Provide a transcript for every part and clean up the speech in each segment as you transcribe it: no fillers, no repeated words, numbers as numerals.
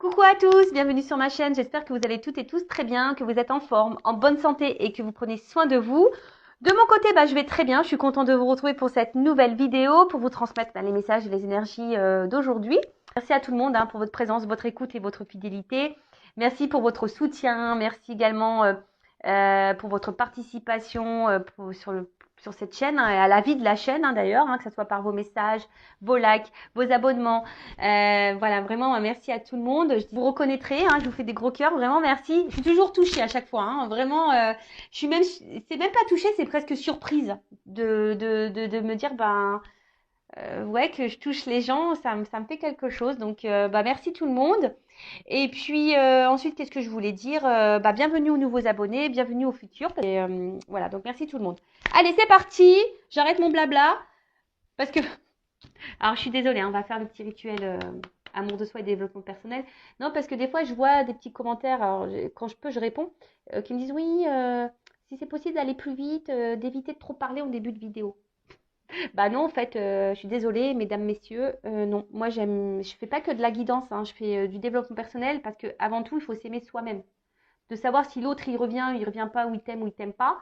Coucou à tous, bienvenue sur ma chaîne. J'espère que vous allez toutes et tous très bien, que vous êtes en forme, en bonne santé et que vous prenez soin de vous. De mon côté, je vais très bien. Je suis contente de vous retrouver pour cette nouvelle vidéo, pour vous transmettre les messages et les énergies d'aujourd'hui. Merci à tout le monde pour votre présence, votre écoute et votre fidélité. Merci pour votre soutien. Merci également pour votre participation sur cette chaîne et à la vie de la chaîne d'ailleurs, que ce soit par vos messages, vos likes, vos abonnements. Voilà, vraiment, merci à tout le monde. Vous reconnaîtrez, je vous fais des gros cœurs, vraiment merci. Je suis toujours touchée à chaque fois, vraiment. Je suis même, c'est même pas touchée, c'est presque surprise de me dire, ouais, que je touche les gens, ça me fait quelque chose. Donc, merci tout le monde. Et puis ensuite, qu'est-ce que je voulais dire bienvenue aux nouveaux abonnés, bienvenue aux futurs. Et voilà, donc merci tout le monde. Allez, c'est parti. J'arrête mon blabla parce que alors, je suis désolée, on va faire le petit rituel amour de soi et développement personnel. Non, parce que des fois, je vois des petits commentaires, alors quand je peux, je réponds, qui me disent oui, si c'est possible d'aller plus vite, d'éviter de trop parler en début de vidéo. Bah non, en fait, je suis désolée, mesdames, messieurs, non. Moi, je fais pas que de la guidance, je fais du développement personnel parce que avant tout, il faut s'aimer soi-même. De savoir si l'autre, il revient pas ou il t'aime pas.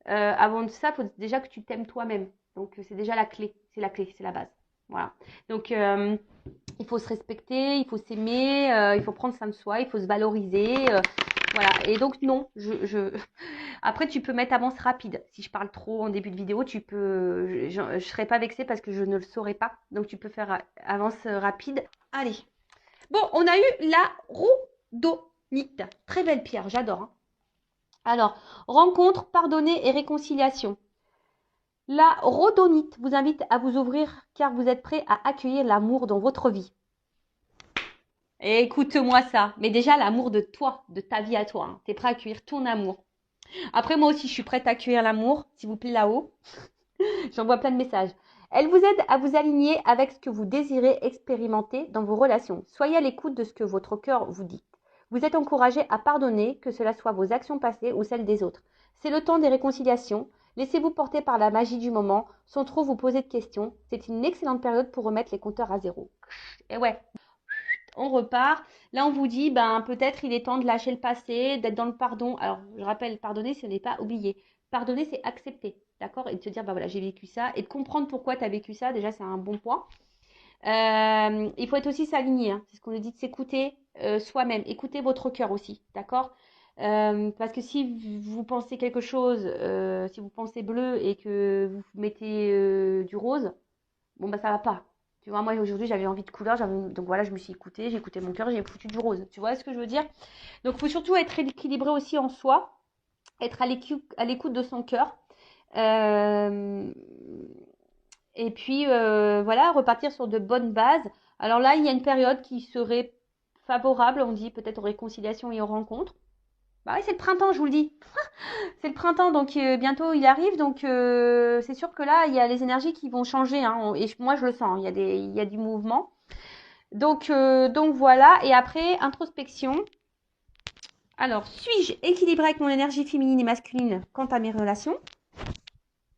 Avant de ça, il faut déjà que tu t'aimes toi-même. Donc, c'est déjà la clé. C'est la clé, c'est la base. Voilà. Donc, il faut se respecter, il faut s'aimer, il faut prendre soin de soi, il faut se valoriser. Voilà. Et donc, non, Après, tu peux mettre avance rapide. Si je parle trop en début de vidéo, tu peux, je ne serai pas vexée parce que je ne le saurais pas. Donc, tu peux faire avance rapide. Allez. Bon, on a eu la rhodonite. Très belle pierre, j'adore. Alors, rencontre, pardonner et réconciliation. La rhodonite vous invite à vous ouvrir car vous êtes prêt à accueillir l'amour dans votre vie. Et écoute-moi ça, mais déjà l'amour de toi, de ta vie à toi. Tu es prêt à accueillir ton amour. Après, moi aussi, je suis prête à accueillir l'amour, s'il vous plaît, là-haut. J'envoie plein de messages. Elle vous aide à vous aligner avec ce que vous désirez expérimenter dans vos relations. Soyez à l'écoute de ce que votre cœur vous dit. Vous êtes encouragé à pardonner, que cela soit vos actions passées ou celles des autres. C'est le temps des réconciliations. Laissez-vous porter par la magie du moment, sans trop vous poser de questions. C'est une excellente période pour remettre les compteurs à zéro. Et ouais, on repart. Là, on vous dit, peut-être il est temps de lâcher le passé, d'être dans le pardon. Alors, je rappelle, pardonner, ce n'est pas oublier. Pardonner, c'est accepter, d'accord? Et de te dire, voilà, j'ai vécu ça. Et de comprendre pourquoi tu as vécu ça, déjà, c'est un bon point. Il faut être aussi s'aligner. C'est ce qu'on nous dit de s'écouter soi-même. Écoutez votre cœur aussi, d'accord? Parce que si vous pensez quelque chose, si vous pensez bleu et que vous mettez du rose, bon, ça va pas. Tu vois, moi aujourd'hui j'avais envie de couleur, donc voilà, je me suis écoutée, j'ai écouté mon cœur, j'ai foutu du rose. Tu vois ce que je veux dire? Donc il faut surtout être équilibré aussi en soi, être à l'écoute de son cœur. Euh, et puis voilà, repartir sur de bonnes bases. Alors là, il y a une période qui serait favorable, on dit peut-être aux réconciliations et aux rencontres. Bah oui, c'est le printemps, je vous le dis. C'est le printemps, donc bientôt il arrive. Donc c'est sûr que là, il y a les énergies qui vont changer. Et moi, je le sens. Il y a du mouvement. Donc voilà. Et après, introspection. Alors, suis-je équilibrée avec mon énergie féminine et masculine quant à mes relations?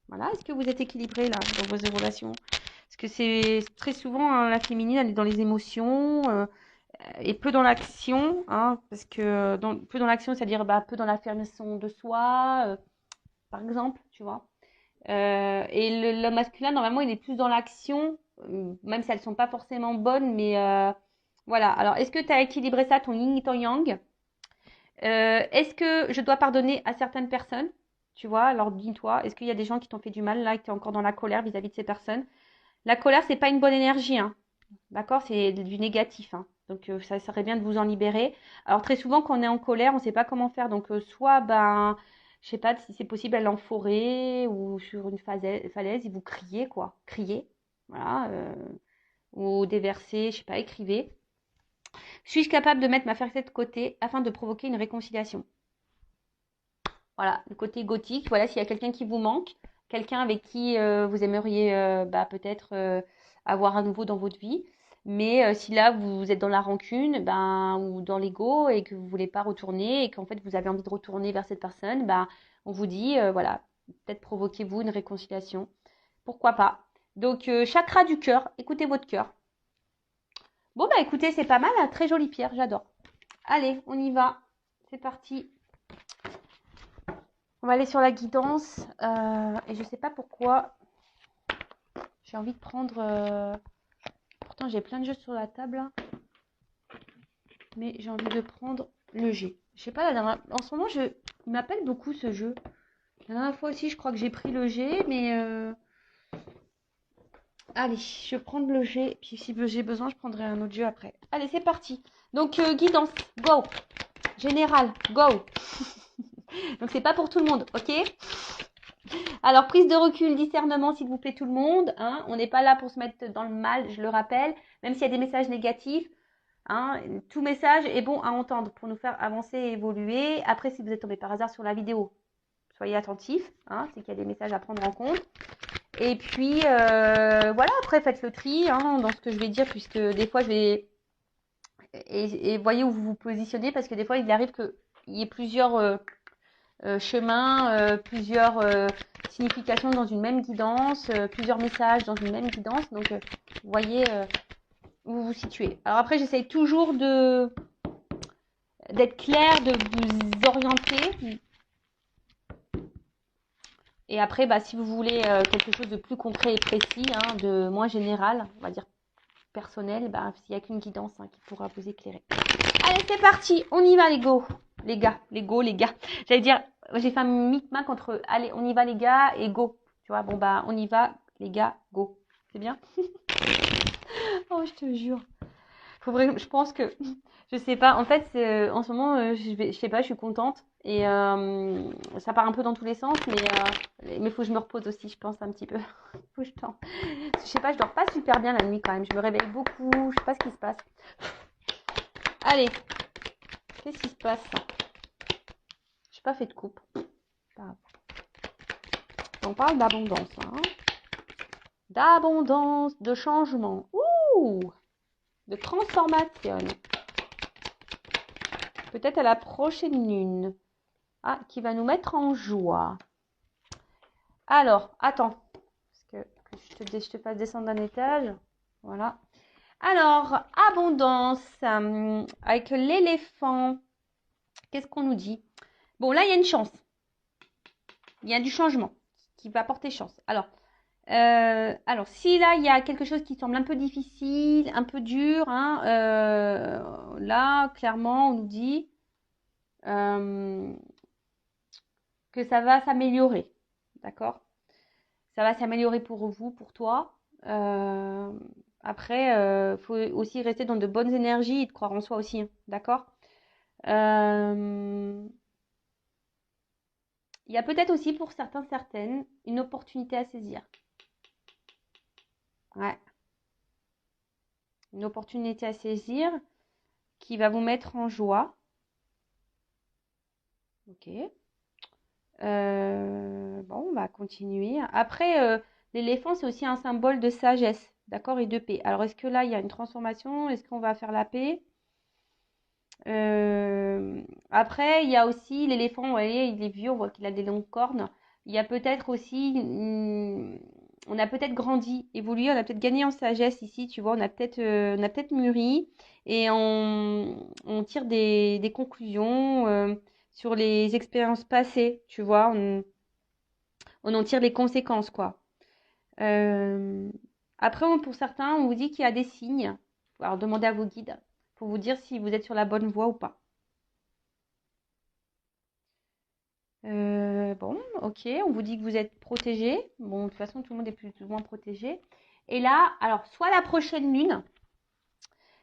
Voilà. Est-ce que vous êtes équilibré là dans vos relations? Parce que c'est très souvent la féminine, elle est dans les émotions. Et peu dans l'action, parce que peu dans l'action, c'est-à-dire peu dans l'affirmation de soi, par exemple, tu vois. Et le masculin, normalement, il est plus dans l'action, même si elles ne sont pas forcément bonnes, mais voilà. Alors, est-ce que tu as équilibré ça, ton yin et ton yang? Est-ce que je dois pardonner à certaines personnes? Tu vois, alors dis-toi, est-ce qu'il y a des gens qui t'ont fait du mal là, et que tu es encore dans la colère vis-à-vis de ces personnes? La colère, c'est pas une bonne énergie, d'accord? C'est du négatif, Donc, ça serait bien de vous en libérer. Alors, très souvent, quand on est en colère, on ne sait pas comment faire. Donc, soit, je sais pas si c'est possible aller en forêt ou sur une falaise et vous criez, quoi. Criez, voilà. Ou déverser, je sais pas, écrivez. Suis-je capable de mettre ma fierté de côté afin de provoquer une réconciliation? Voilà, le côté gothique. Voilà, s'il y a quelqu'un qui vous manque, quelqu'un avec qui vous aimeriez peut-être avoir à nouveau dans votre vie. Mais si là, vous êtes dans la rancune ou dans l'ego et que vous ne voulez pas retourner et qu'en fait, vous avez envie de retourner vers cette personne, on vous dit, voilà, peut-être provoquez-vous une réconciliation. Pourquoi pas? Donc, chakra du cœur, écoutez votre cœur. Bon, bah écoutez, c'est pas mal, hein, très jolie pierre, j'adore. Allez, on y va. C'est parti. On va aller sur la guidance. Et je sais pas pourquoi. J'ai envie de prendre... Pourtant, j'ai plein de jeux sur la table. Hein. Mais j'ai envie de prendre le G. Je sais pas, en ce moment, il m'appelle beaucoup ce jeu. La dernière fois aussi, je crois que j'ai pris le G, mais... Allez, je vais prendre le G. Puis si j'ai besoin, je prendrai un autre jeu après. Allez, c'est parti. Donc, guidance, go. Général, go. Donc, c'est pas pour tout le monde, ok? Alors, prise de recul, discernement, s'il vous plaît, tout le monde. Hein. On n'est pas là pour se mettre dans le mal, je le rappelle. Même s'il y a des messages négatifs, hein, tout message est bon à entendre pour nous faire avancer et évoluer. Après, si vous êtes tombé par hasard sur la vidéo, soyez attentifs. Hein, c'est qu'il y a des messages à prendre en compte. Et puis, voilà, après, faites le tri hein, dans ce que je vais dire, puisque des fois, je vais... Et voyez où vous vous positionnez, parce que des fois, il arrive qu'il y ait plusieurs chemins, plusieurs significations dans une même guidance, plusieurs messages dans une même guidance. Donc, vous voyez où vous vous situez. Alors après, j'essaye toujours d'être clair, de vous orienter. Et après, bah, si vous voulez quelque chose de plus concret et précis, hein, de moins général, on va dire personnel, bah, s'il n'y a qu'une guidance hein, qui pourra vous éclairer. Allez, c'est parti, on y va les go, les gars, les gars. J'allais dire, j'ai fait un micmac entre allez, on y va les gars et go. Tu vois, bon bah, on y va les gars, go. C'est bien? Oh, je te jure. Je pense que, je sais pas, en fait, en ce moment, je sais pas, je suis contente. Et ça part un peu dans tous les sens, mais faut que je me repose aussi, je pense, un petit peu. Faut que je tente. Je sais pas, je dors pas super bien la nuit quand même. Je me réveille beaucoup, je sais pas ce qui se passe. Allez, qu'est-ce qui se passe? J'ai pas fait de coupe. On parle d'abondance. Hein. D'abondance, de changement. Ouh! De transformation. Peut-être à la prochaine lune. Ah, qui va nous mettre en joie. Alors, attends. Parce que je te fasse descendre d'un étage. Voilà. Alors, abondance. Avec l'éléphant. Qu'est-ce qu'on nous dit? Bon, là, il y a une chance. Il y a du changement qui va porter chance. Alors, si là, il y a quelque chose qui semble un peu difficile, un peu dur, hein, là, clairement, on nous dit que ça va s'améliorer. D'accord? Ça va s'améliorer pour vous, pour toi. Après, faut aussi rester dans de bonnes énergies et de croire en soi aussi. Hein, d'accord? Il y a peut-être aussi pour certains, certaines, une opportunité à saisir. Ouais. Une opportunité à saisir qui va vous mettre en joie. Ok. Bon, on va continuer. Après, l'éléphant, c'est aussi un symbole de sagesse, d'accord, et de paix. Alors, est-ce que là, il y a une transformation? Est-ce qu'on va faire la paix? Après, il y a aussi l'éléphant, vous voyez, il est vieux, on voit qu'il a des longues cornes. Il y a peut-être aussi, on a peut-être grandi, évolué, on a peut-être gagné en sagesse ici, tu vois, on a peut-être mûri et on tire des conclusions sur les expériences passées, tu vois, on en tire les conséquences, quoi. Euh, Après, pour certains, on vous dit qu'il y a des signes. Alors, demandez à vos guides pour vous dire si vous êtes sur la bonne voie ou pas. Bon, ok, on vous dit que vous êtes protégé. Bon, de toute façon, tout le monde est plus ou moins protégé. Et là, alors, soit la prochaine lune,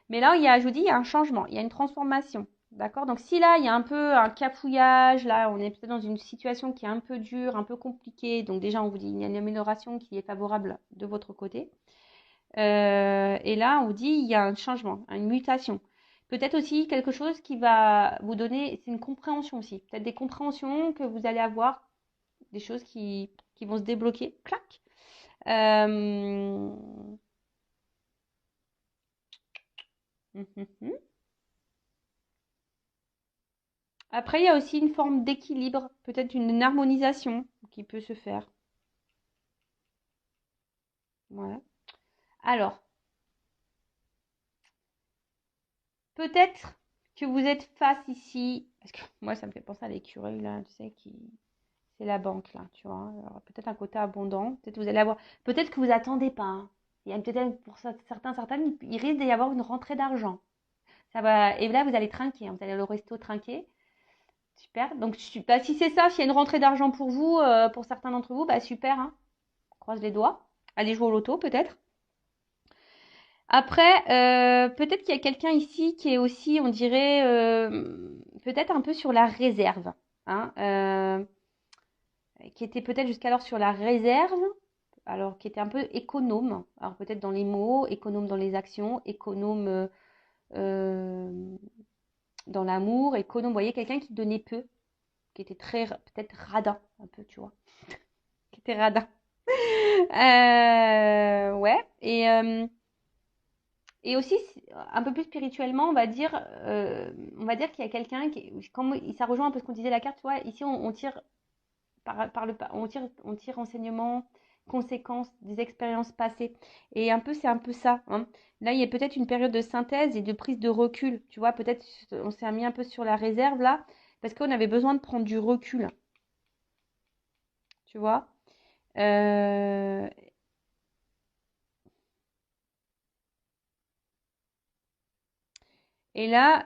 mais là, je vous dis, il y a un changement, il y a une transformation. D'accord? Donc, si là, il y a un peu un cafouillage, là, on est peut-être dans une situation qui est un peu dure, un peu compliquée. Donc, déjà, on vous dit, il y a une amélioration qui est favorable de votre côté. Et là, on vous dit, il y a un changement, une mutation. Peut-être aussi quelque chose qui va vous donner, c'est une compréhension aussi. Peut-être des compréhensions que vous allez avoir, des choses qui vont se débloquer. Clac. Après, il y a aussi une forme d'équilibre, peut-être une harmonisation qui peut se faire. Voilà. Alors, peut-être que vous êtes face ici, parce que moi ça me fait penser à l'écureuil là, tu sais, qui c'est la banque là, tu vois. Alors, peut-être un côté abondant, peut-être vous allez avoir, peut-être que vous attendez pas, hein. Il y a peut-être pour certaines, il risque d'y avoir une rentrée d'argent. Ça va, et là vous allez trinquer, hein, vous allez aller au resto trinquer. Super. Donc bah, si c'est ça, s'il y a une rentrée d'argent pour vous, pour certains d'entre vous, bah super, hein. On croise les doigts. Allez jouer au loto peut-être. Après, peut-être qu'il y a quelqu'un ici qui est aussi, on dirait, peut-être un peu sur la réserve, hein, qui était peut-être jusqu'alors sur la réserve, alors qui était un peu économe, alors peut-être dans les mots, économe dans les actions, économe euh, dans l'amour, économe, vous voyez, quelqu'un qui donnait peu, qui était très, peut-être radin, un peu, tu vois, qui était radin. Ouais, et aussi, un peu plus spirituellement, on va dire qu'il y a quelqu'un qui, comme ça rejoint un peu ce qu'on disait la carte, tu vois, ici on tire on tire enseignement, conséquences des expériences passées. Et un peu, c'est un peu ça, hein. Là, il y a peut-être une période de synthèse et de prise de recul, tu vois, peut-être on s'est mis un peu sur la réserve là, parce qu'on avait besoin de prendre du recul, tu vois. Euh, et là,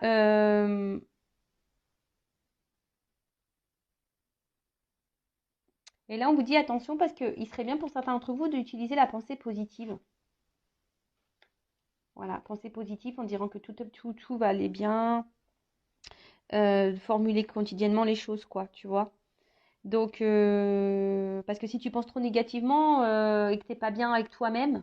Et là, on vous dit attention parce qu'il serait bien pour certains d'entre vous d'utiliser la pensée positive. Voilà, pensée positive en disant que tout va aller bien, formuler quotidiennement les choses, quoi, tu vois. Donc, parce que si tu penses trop négativement et que t'es pas bien avec toi-même,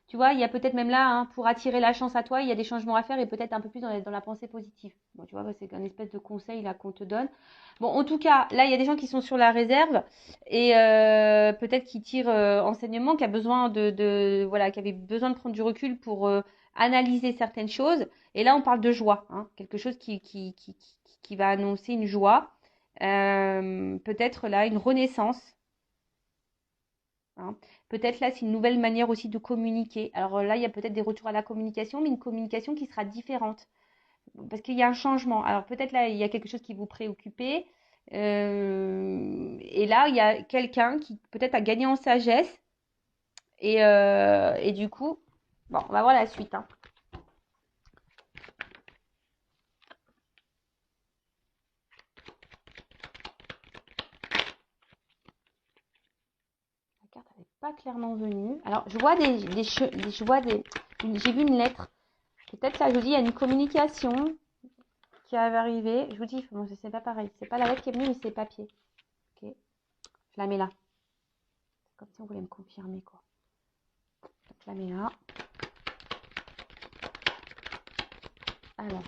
tu vois, il y a peut-être même là, hein, pour attirer la chance à toi, il y a des changements à faire et peut-être un peu plus dans la pensée positive. Bon, tu vois, bah, c'est un espèce de conseil là qu'on te donne. Bon, en tout cas, là, il y a des gens qui sont sur la réserve et peut-être qui tirent enseignement, qui a besoin voilà, qui avait besoin de prendre du recul pour analyser certaines choses. Et là, on parle de joie, hein, quelque chose qui va annoncer une joie. Peut-être là, une renaissance, hein. Peut-être là, c'est une nouvelle manière aussi de communiquer. Alors là, il y a peut-être des retours à la communication, mais une communication qui sera différente. Parce qu'il y a un changement. Alors peut-être là, il y a quelque chose qui vous préoccupait. Et là, il y a quelqu'un qui peut-être a gagné en sagesse. Et du coup, bon, on va voir la suite, hein. La carte n'est pas clairement venue. Alors, je vois j'ai vu une lettre. Peut-être là, je vous dis, il y a une communication qui va arriver. Je vous dis, bon, c'est pas pareil. C'est pas la lettre qui est venue, mais c'est le papier. Ok, je la mets là. C'est comme si on voulait me confirmer, quoi. Donc, je la mets là. Alors,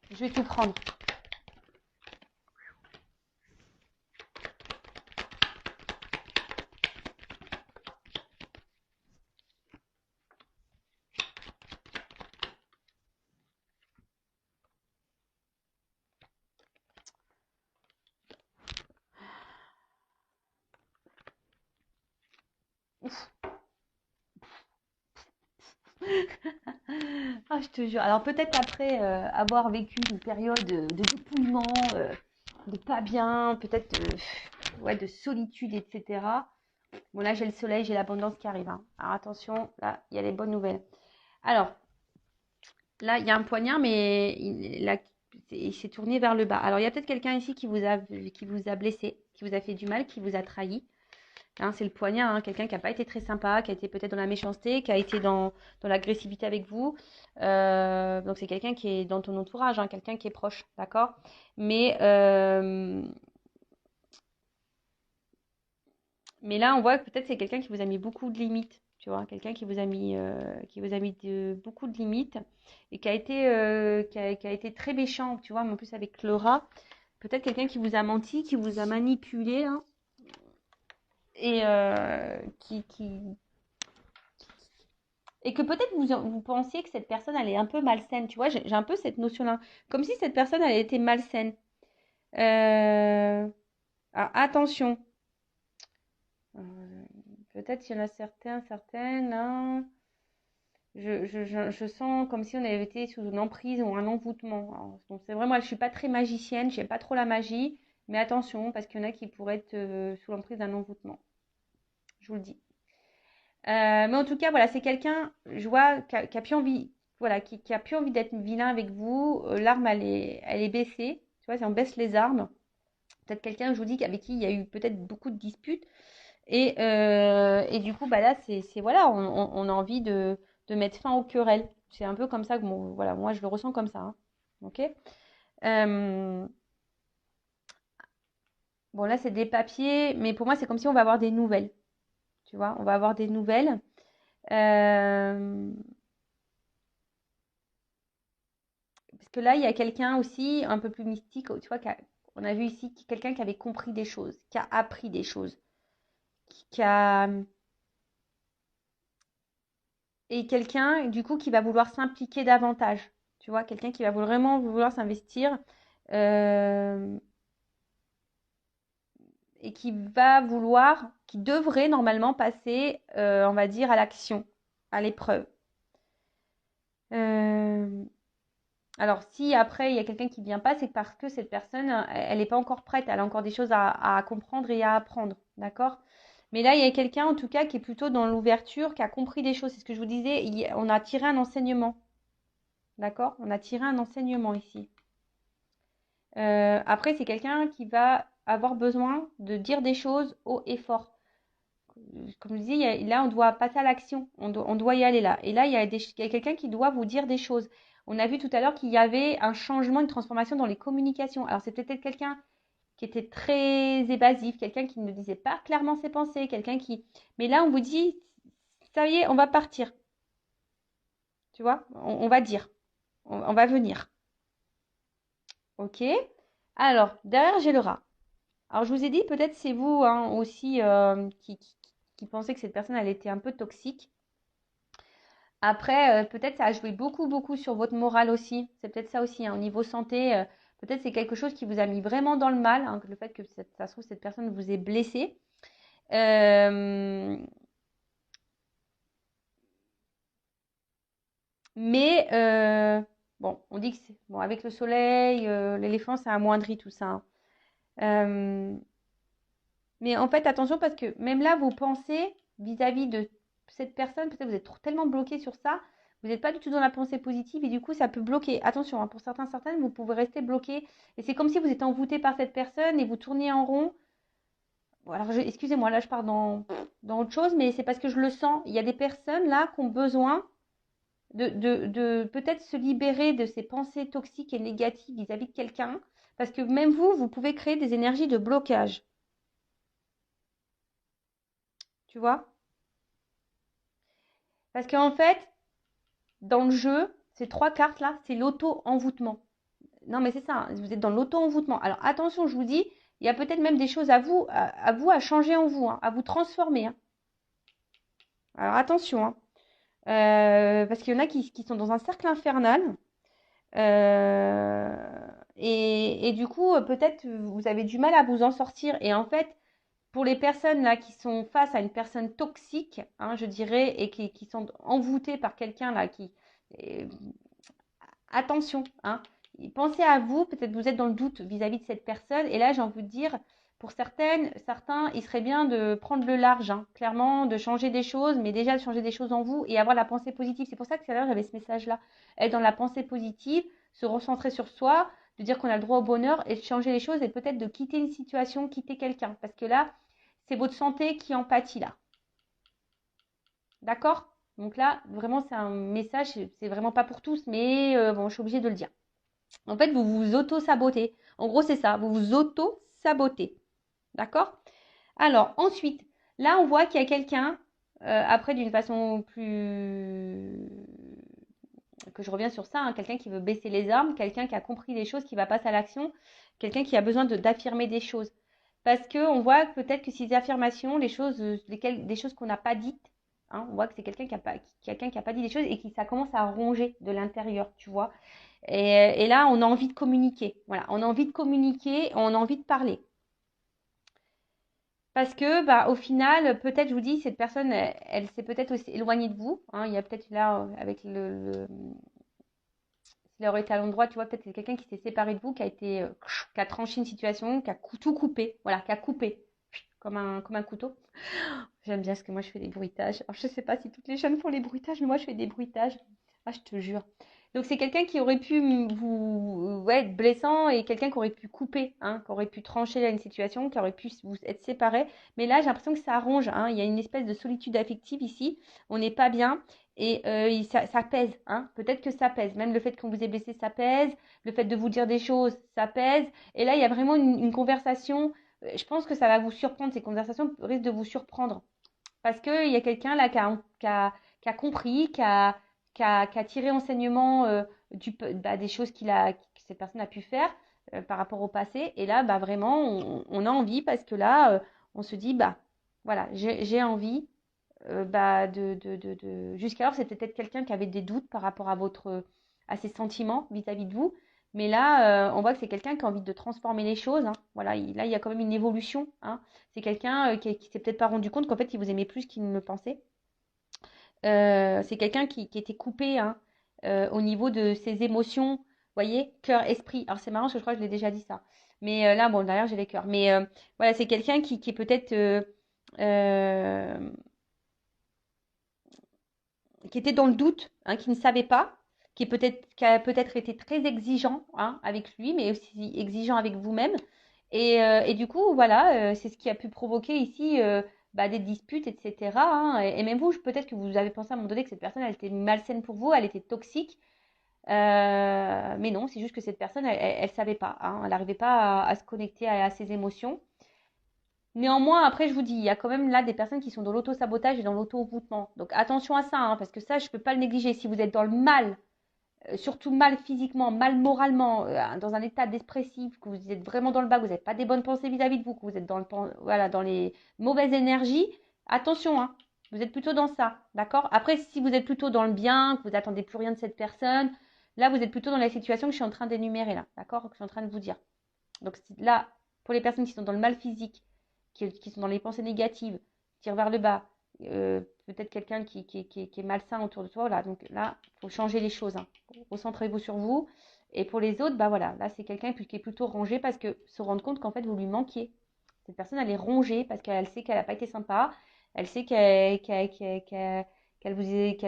je vais tout prendre. Ah, je te jure. Alors, peut-être après avoir vécu une période de dépouillement, de pas bien, peut-être ouais, de solitude, etc. Bon, là, j'ai le soleil, j'ai l'abondance qui arrive, hein. Alors, attention, là, il y a les bonnes nouvelles. Alors, là, il y a un poignard, mais il s'est tourné vers le bas. Alors, il y a peut-être quelqu'un ici qui vous a blessé, qui vous a fait du mal, qui vous a trahi. Hein, c'est le poignard, hein, quelqu'un qui n'a pas été très sympa, qui a été peut-être dans la méchanceté, qui a été dans l'agressivité avec vous. Donc, c'est quelqu'un qui est dans ton entourage, hein, quelqu'un qui est proche, d'accord? Mais, euh, mais là, on voit que peut-être c'est quelqu'un qui vous a mis beaucoup de limites, tu vois, quelqu'un qui vous a mis beaucoup de limites et qui a été très méchant, tu vois, mais en plus avec Laura, peut-être quelqu'un qui vous a menti, qui vous a manipulé, hein, et et que peut-être vous pensiez que cette personne, elle est un peu malsaine, tu vois, j'ai un peu cette notion-là, comme si cette personne, elle était malsaine. Alors, attention, Euh, Peut-être qu'il y en a certaines, hein. Je sens comme si on avait été sous une emprise ou un envoûtement. Alors, donc c'est vrai, moi, je suis pas très magicienne, j'aime pas trop la magie, mais attention, parce qu'il y en a qui pourraient être sous l'emprise d'un envoûtement. Je vous le dis. Mais en tout cas, voilà, c'est quelqu'un, je vois, qui a plus envie, voilà, qui a plus envie d'être vilain avec vous. L'arme, elle est baissée. Tu vois, si on baisse les armes, peut-être quelqu'un, je vous dis, avec qui il y a eu peut-être beaucoup de disputes. Et du coup, bah là, voilà, on a envie de mettre fin aux querelles. C'est un peu comme ça que voilà, moi, je le ressens comme ça, hein. Ok? Euh, bon, là, c'est des papiers, mais pour moi, c'est comme si on va avoir des nouvelles. Tu vois, on va avoir des nouvelles. Euh, Parce que là, il y a quelqu'un aussi un peu plus mystique, tu vois, on a vu ici quelqu'un qui avait compris des choses, qui a appris des choses, qui a et quelqu'un du coup qui va vouloir s'impliquer davantage. Tu vois, quelqu'un qui va vraiment vouloir s'investir euh, et qui va vouloir, qui devrait normalement passer, on va dire, à l'action, à l'épreuve. Euh, alors, si après il y a quelqu'un qui ne vient pas, c'est parce que cette personne, elle n'est pas encore prête, elle a encore des choses à comprendre et à apprendre, d'accord? Mais là, il y a quelqu'un en tout cas qui est plutôt dans l'ouverture, qui a compris des choses. C'est ce que je vous disais, on a tiré un enseignement, d'accord? On a tiré un enseignement ici. Après, c'est quelqu'un qui va avoir besoin de dire des choses haut et fort. Comme je dis, là, on doit passer à l'action. On doit y aller là. Et là, il y a quelqu'un qui doit vous dire des choses. On a vu tout à l'heure qu'il y avait un changement, une transformation dans les communications. Alors, c'est peut-être quelqu'un qui était très évasif, quelqu'un qui ne disait pas clairement ses pensées, quelqu'un qui... Mais là, on vous dit, ça y est, on va partir. Tu vois, on va dire, on va venir. OK? Alors, derrière, j'ai le rat. Alors, je vous ai dit, peut-être c'est vous hein, aussi qui pensez que cette personne, elle était un peu toxique. Après, peut-être ça a joué beaucoup, beaucoup sur votre morale aussi. C'est peut-être ça aussi, hein, au niveau santé. Peut-être c'est quelque chose qui vous a mis vraiment dans le mal, hein, le fait que ça se trouve, cette personne vous ait blessé. Euh, mais bon, on dit que bon, avec le soleil, l'éléphant, ça amoindrit tout ça, hein. Euh, mais en fait, attention parce que même là, vos pensées vis-à-vis de cette personne, peut-être vous êtes tellement bloqué sur ça, vous n'êtes pas du tout dans la pensée positive et du coup, ça peut bloquer. Attention, hein, pour certaines, vous pouvez rester bloqué et c'est comme si vous êtes envoûté par cette personne et vous tournez en rond. Bon, alors, excusez-moi, là, je pars dans autre chose, mais c'est parce que je le sens. Il y a des personnes là qui ont besoin de peut-être se libérer de ces pensées toxiques et négatives vis-à-vis de quelqu'un parce que même vous, vous pouvez créer des énergies de blocage. Tu vois? Parce qu'en fait, dans le jeu, ces trois cartes-là, c'est l'auto-envoûtement. Non, mais c'est ça, hein, vous êtes dans l'auto-envoûtement. Alors attention, je vous dis, il y a peut-être même des choses à vous à changer en vous, hein, à vous transformer, hein. Alors attention, hein. Parce qu'il y en a qui sont dans un cercle infernal. euh, et du coup, peut-être vous avez du mal à vous en sortir. Et en fait, pour les personnes là qui sont face à une personne toxique, hein, je dirais, et qui sont envoûtées par quelqu'un là euh, attention, hein. Pensez à vous, peut-être vous êtes dans le doute vis-à-vis de cette personne. Et là, j'ai envie de dire, pour certains, il serait bien de prendre le large, hein, clairement, de changer des choses, mais déjà de changer des choses en vous et avoir la pensée positive. C'est pour ça que tout à l'heure, j'avais ce message-là. Être dans la pensée positive, se recentrer sur soi, de dire qu'on a le droit au bonheur et de changer les choses et peut-être de quitter une situation, quitter quelqu'un. Parce que là, c'est votre santé qui en pâtit là. D'accord? Donc là, vraiment, c'est un message, c'est vraiment pas pour tous, mais bon, je suis obligée de le dire. En fait, vous vous auto-sabotez. En gros, c'est ça, vous vous auto-sabotez. D'accord? Alors, ensuite, là, on voit qu'il y a quelqu'un, après, d'une façon plus... que je reviens sur ça, hein, quelqu'un qui veut baisser les armes, quelqu'un qui a compris des choses, qui va passer à l'action, quelqu'un qui a besoin d'affirmer des choses. Parce qu'on voit peut-être que ces affirmations, les choses, des choses qu'on n'a pas dites, hein, on voit que c'est quelqu'un qui a pas dit des choses et qui ça commence à ronger de l'intérieur, tu vois. Et là, on a envie de communiquer. Voilà, on a envie de communiquer, on a envie de parler. Parce que, bah, au final, peut-être, je vous dis, cette personne, elle s'est peut-être aussi éloignée de vous, hein. Il y a peut-être là, avec s'il aurait été à l'endroit, tu vois, peut-être c'est quelqu'un qui s'est séparé de vous, qui a tranché une situation, qui a tout coupé, voilà, qui a coupé, comme un couteau. J'aime bien ce que moi je fais des bruitages. Alors je sais pas si toutes les jeunes font les bruitages, mais moi je fais des bruitages. Ah, je te jure. Donc c'est quelqu'un qui aurait pu vous ouais, être blessant et quelqu'un qui aurait pu couper, hein, qui aurait pu trancher là une situation, qui aurait pu vous être séparés. Mais là j'ai l'impression que ça arrange, hein. Il y a une espèce de solitude affective ici. On n'est pas bien et ça pèse, hein. Peut-être que ça pèse. Même le fait qu'on vous ait blessé, ça pèse. Le fait de vous dire des choses, ça pèse. Et là il y a vraiment une conversation. Je pense que ça va vous surprendre. Ces conversations risquent de vous surprendre. Parce qu'il y a quelqu'un là qui a compris, qui a tiré enseignement des choses que cette personne a pu faire par rapport au passé. Et là, bah, vraiment, on a envie parce que là, on se dit, bah voilà, j'ai envie. Jusqu'alors, c'était peut-être quelqu'un qui avait des doutes par rapport à ses sentiments vis-à-vis de vous. Mais là, on voit que c'est quelqu'un qui a envie de transformer les choses, hein. Voilà, là, il y a quand même une évolution, hein. C'est quelqu'un qui s'est peut-être pas rendu compte qu'en fait, il vous aimait plus qu'il ne le pensait. C'est quelqu'un qui était coupé, hein, au niveau de ses émotions. Vous voyez, cœur, esprit. Alors, c'est marrant parce que je crois que je l'ai déjà dit ça. Mais là, bon, derrière, j'ai les cœurs. Mais voilà, c'est quelqu'un qui est peut-être euh, qui était dans le doute, hein, qui ne savait pas, qui a peut-être été très exigeant, hein, avec lui, mais aussi exigeant avec vous-même. Et du coup, voilà, c'est ce qui a pu provoquer ici des disputes, etc., hein. Et même vous, peut-être que vous avez pensé à un moment donné que cette personne, elle était malsaine pour vous, elle était toxique. Mais non, c'est juste que cette personne, elle savait pas, hein, elle n'arrivait pas à se connecter à ses émotions. Néanmoins, après, je vous dis, il y a quand même là des personnes qui sont dans l'auto-sabotage et dans l'auto-envoûtement. Donc attention à ça, hein, parce que ça, je ne peux pas le négliger. Si vous êtes dans le mal, surtout mal physiquement, mal moralement, dans un état dépressif, que vous êtes vraiment dans le bas, que vous n'avez pas des bonnes pensées vis-à-vis de vous, que vous êtes voilà, dans les mauvaises énergies, attention, hein, vous êtes plutôt dans ça, d'accord? Après, si vous êtes plutôt dans le bien, que vous n'attendez plus rien de cette personne, là, vous êtes plutôt dans la situation que je suis en train d'énumérer, là, d'accord? Que je suis en train de vous dire. Donc là, pour les personnes qui sont dans le mal physique, qui sont dans les pensées négatives, qui tirent vers le bas, peut-être quelqu'un qui est malsain autour de toi, voilà. Donc là, il faut changer les choses, hein. Recentrez-vous sur vous. Et pour les autres, bah voilà, là c'est quelqu'un qui est plutôt rangé parce que se rendre compte qu'en fait vous lui manquiez. Cette personne, elle est rongée parce qu'elle sait qu'elle n'a pas été sympa, elle sait qu'elle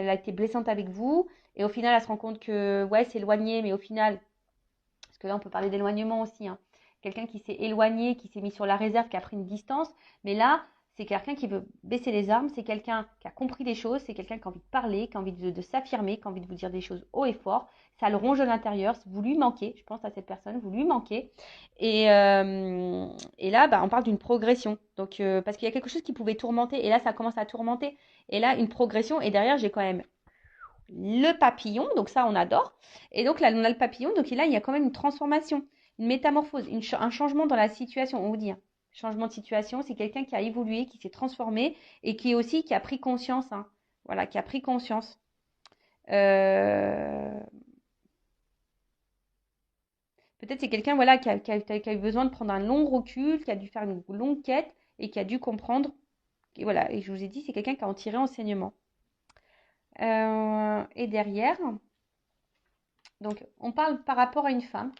a été blessante avec vous, et au final, elle se rend compte que ouais, c'est éloigné, mais au final, parce que là, on peut parler d'éloignement aussi, hein. Quelqu'un qui s'est éloigné, qui s'est mis sur la réserve, qui a pris une distance. Mais là, c'est quelqu'un qui veut baisser les armes, c'est quelqu'un qui a compris les choses, c'est quelqu'un qui a envie de parler, qui a envie de s'affirmer, qui a envie de vous dire des choses haut et fort. Ça le ronge de l'intérieur, vous lui manquez, je pense à cette personne, vous lui manquez. Et là, bah, on parle d'une progression. Donc, parce qu'il y a quelque chose qui pouvait tourmenter, et là, ça commence à tourmenter. Et là, une progression, et derrière, j'ai quand même le papillon, donc ça on adore. Et donc là on a le papillon, donc là il y a quand même une transformation, une métamorphose, un changement dans la situation, on vous dit, hein. Changement de situation, c'est quelqu'un qui a évolué, qui s'est transformé et qui est aussi qui a pris conscience, hein. Voilà, qui a pris conscience. Euh, Peut-être c'est quelqu'un voilà, qui a eu besoin de prendre un long recul, qui a dû faire une longue quête et qui a dû comprendre. Et voilà, et je vous ai dit, c'est quelqu'un qui a en tiré enseignement. Et derrière, donc on parle par rapport à une femme.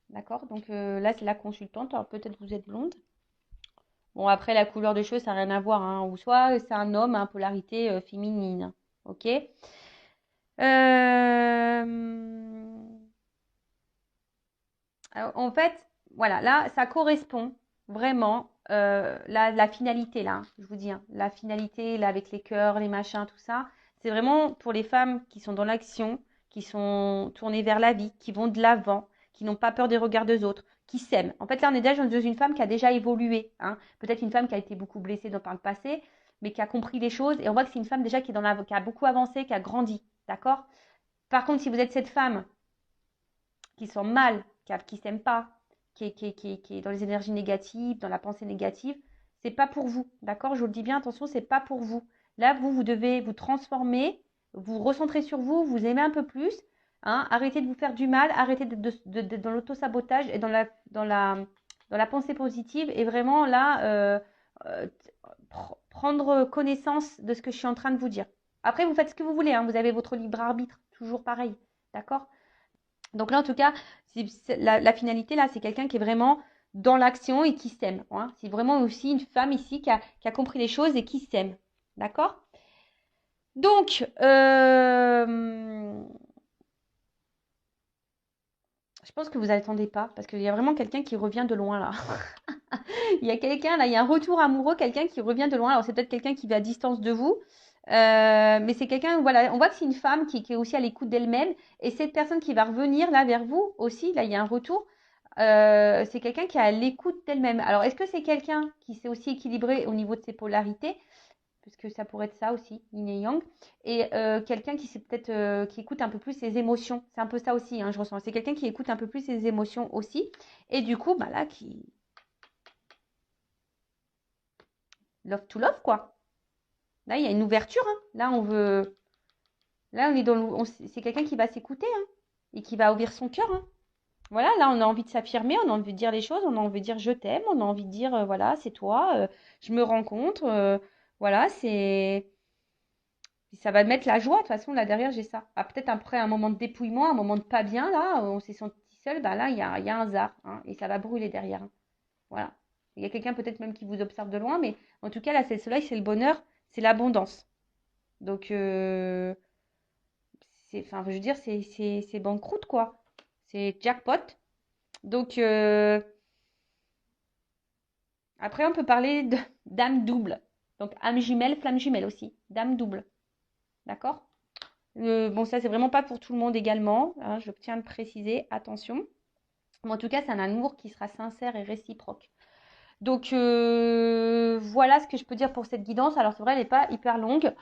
D'accord? Donc là, c'est la consultante. Alors peut-être vous êtes blonde. Bon, après, la couleur des cheveux, ça n'a rien à voir, hein. Ou soit c'est un homme, hein, polarité féminine. Ok? En fait, voilà, là, ça correspond vraiment la finalité, là, hein, je vous dis, hein, la finalité, là, avec les cœurs, les machins, tout ça. C'est vraiment pour les femmes qui sont dans l'action, qui sont tournées vers la vie, qui vont de l'avant, qui n'ont pas peur des regards des autres, qui s'aiment. En fait, là, on est déjà dans une femme qui a déjà évolué, hein. Peut-être une femme qui a été beaucoup blessée par le passé, mais qui a compris les choses. Et on voit que c'est une femme déjà qui a beaucoup avancé, qui a grandi. D'accord? Par contre, si vous êtes cette femme qui sont mal, qui ne s'aiment pas, qui est dans les énergies négatives, dans la pensée négative, c'est pas pour vous. D'accord? Je vous le dis bien, attention, c'est pas pour vous. Là, vous devez vous transformer, vous recentrer sur vous, vous aimer un peu plus, hein, arrêtez de vous faire du mal, arrêtez dans l'auto-sabotage et dans la pensée positive. Et vraiment, là, euh, prendre connaissance de ce que je suis en train de vous dire. Après, vous faites ce que vous voulez, hein, vous avez votre libre arbitre, toujours pareil, d'accord? Donc là, en tout cas, la finalité, là, c'est quelqu'un qui est vraiment dans l'action et qui s'aime. Hein. C'est vraiment aussi une femme ici qui a compris les choses et qui s'aime, d'accord? Donc, je pense que vous n'attendez pas, parce qu'il y a vraiment quelqu'un qui revient de loin, là. Il y a quelqu'un, là, il y a un retour amoureux, quelqu'un qui revient de loin. Alors, c'est peut-être quelqu'un qui va à distance de vous, mais c'est quelqu'un, voilà, on voit que c'est une femme qui est aussi à l'écoute d'elle-même. Et cette personne qui va revenir, là, vers vous aussi, là, il y a un retour. C'est quelqu'un qui est à l'écoute d'elle-même. Alors, est-ce que c'est quelqu'un qui s'est aussi équilibré au niveau de ses polarités? Parce que ça pourrait être ça aussi, yin et yang. Et quelqu'un qui s'est peut-être qui écoute un peu plus ses émotions. C'est un peu ça aussi, hein, je ressens. C'est quelqu'un qui écoute un peu plus ses émotions aussi. Et du coup, bah là, qui love to love, quoi. Là, il y a une ouverture. Hein. Là, on veut. Là, on est c'est quelqu'un qui va s'écouter hein, et qui va ouvrir son cœur. Hein. Voilà, là, on a envie de s'affirmer, on a envie de dire les choses, on a envie de dire je t'aime, on a envie de dire voilà, c'est toi, je me rencontre. Voilà, c'est. Ça va mettre la joie. De toute façon, là derrière, j'ai ça. Ah, peut-être après un moment de dépouillement, un moment de pas bien, là, on s'est senti seul, bah là, il y a un hasard. Hein, et ça va brûler derrière. Hein. Voilà. Il y a quelqu'un peut-être même qui vous observe de loin, mais en tout cas, là, c'est le soleil, c'est le bonheur, c'est l'abondance. Donc, enfin, je veux dire, c'est banqueroute, quoi. C'est jackpot. Donc, après, on peut parler de d'âme double. Donc, âme jumelle, flamme jumelle aussi. Dame double. D'accord? Bon, ça, c'est vraiment pas pour tout le monde également. Hein, je tiens à le préciser. Attention. Mais en tout cas, c'est un amour qui sera sincère et réciproque. Donc, voilà ce que je peux dire pour cette guidance. Alors, c'est vrai, elle n'est pas hyper longue.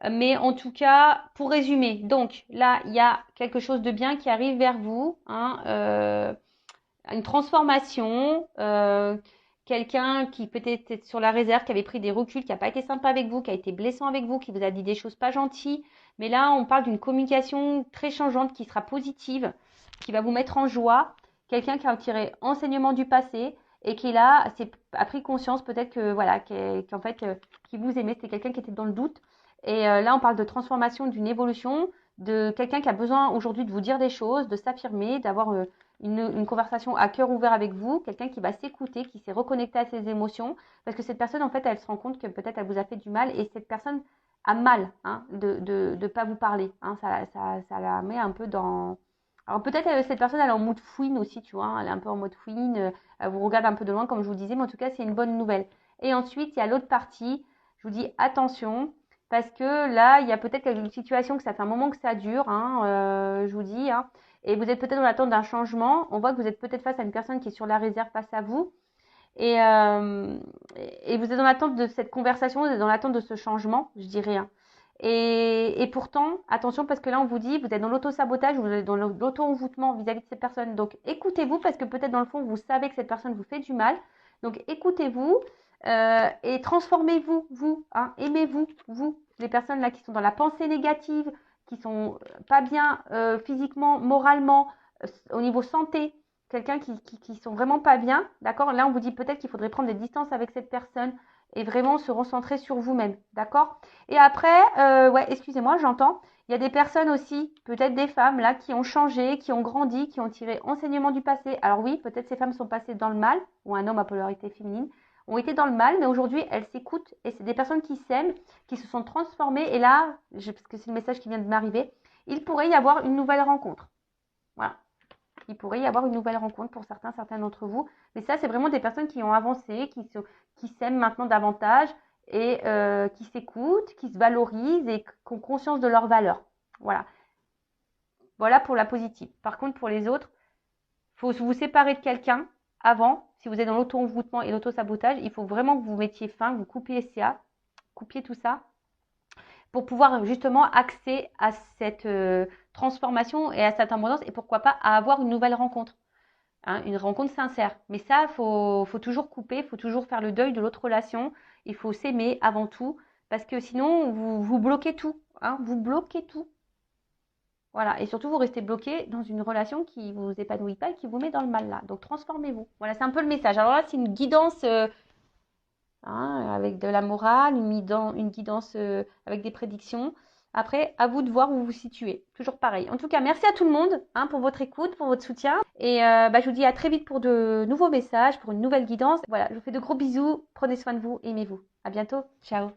Mais en tout cas, pour résumer, donc là, il y a quelque chose de bien qui arrive vers vous. Hein, une transformation. Quelqu'un qui peut-être est sur la réserve, qui avait pris des reculs, qui n'a pas été sympa avec vous, qui a été blessant avec vous, qui vous a dit des choses pas gentilles. Mais là, on parle d'une communication très changeante qui sera positive, qui va vous mettre en joie. Quelqu'un qui a tiré enseignement du passé et qui là a pris conscience peut-être que voilà, qu'en fait, qui vous aimait, c'était quelqu'un qui était dans le doute. Et là, on parle de transformation, d'une évolution, de quelqu'un qui a besoin aujourd'hui de vous dire des choses, de s'affirmer, d'avoir une conversation à cœur ouvert avec vous, quelqu'un qui va s'écouter, qui s'est reconnecté à ses émotions, parce que cette personne, en fait, elle se rend compte que peut-être elle vous a fait du mal, et cette personne a mal hein, de pas vous parler. Hein, ça la met un peu dans... Alors peut-être cette personne, elle est en mode fouine aussi, tu vois, hein, elle est un peu en mode fouine, elle vous regarde un peu de loin, comme je vous le disais, mais en tout cas, c'est une bonne nouvelle. Et ensuite, il y a l'autre partie, je vous dis attention, parce que là, il y a peut-être une situation que ça fait un moment que ça dure, hein, je vous dis, hein, et vous êtes peut-être dans l'attente d'un changement. On voit que vous êtes peut-être face à une personne qui est sur la réserve face à vous. Et, euh, et vous êtes dans l'attente de cette conversation, vous êtes dans l'attente de ce changement, je dirais. Hein. Et pourtant, attention, parce que là, on vous dit, vous êtes dans l'auto-sabotage, vous êtes dans l'auto-envoûtement vis-à-vis de cette personne. Donc, écoutez-vous, parce que peut-être dans le fond, vous savez que cette personne vous fait du mal. Donc, écoutez-vous et transformez-vous, vous. Hein, aimez-vous, vous. Les personnes là qui sont dans la pensée négative, qui sont pas bien physiquement, moralement, au niveau santé, quelqu'un qui sont vraiment pas bien, d'accord? Là, on vous dit peut-être qu'il faudrait prendre des distances avec cette personne et vraiment se recentrer sur vous-même, d'accord? Et après, ouais, excusez-moi, j'entends. Il y a des personnes aussi, peut-être des femmes là, qui ont changé, qui ont grandi, qui ont tiré enseignement du passé. Alors oui, peut-être ces femmes sont passées dans le mal, ou un homme à polarité féminine, ont été dans le mal, mais aujourd'hui, elles s'écoutent et c'est des personnes qui s'aiment, qui se sont transformées. Et là, parce que c'est le message qui vient de m'arriver, il pourrait y avoir une nouvelle rencontre. Voilà. Il pourrait y avoir une nouvelle rencontre pour certains d'entre vous. Mais ça, c'est vraiment des personnes qui ont avancé, qui s'aiment maintenant davantage et qui s'écoutent, qui se valorisent et qui ont conscience de leurs valeurs. Voilà. Voilà pour la positive. Par contre, pour les autres, il faut vous séparer de quelqu'un avant. Si vous êtes dans l'auto-envoûtement et l'auto-sabotage, il faut vraiment que vous mettiez fin, que vous coupiez tout ça pour pouvoir justement accéder à cette transformation et à cette abondance et pourquoi pas à avoir une nouvelle rencontre. Hein, une rencontre sincère. Mais ça, faut toujours couper, il faut toujours faire le deuil de l'autre relation. Il faut s'aimer avant tout, parce que sinon, vous bloquez tout. Hein, vous bloquez tout. Voilà. Et surtout, vous restez bloqué dans une relation qui vous épanouit pas et qui vous met dans le mal là. Donc, transformez-vous. Voilà, c'est un peu le message. Alors là, c'est une guidance hein, avec de la morale, une guidance avec des prédictions. Après, à vous de voir où vous vous situez. Toujours pareil. En tout cas, merci à tout le monde hein, pour votre écoute, pour votre soutien. Et je vous dis à très vite pour de nouveaux messages, pour une nouvelle guidance. Voilà, je vous fais de gros bisous. Prenez soin de vous, aimez-vous. À bientôt. Ciao.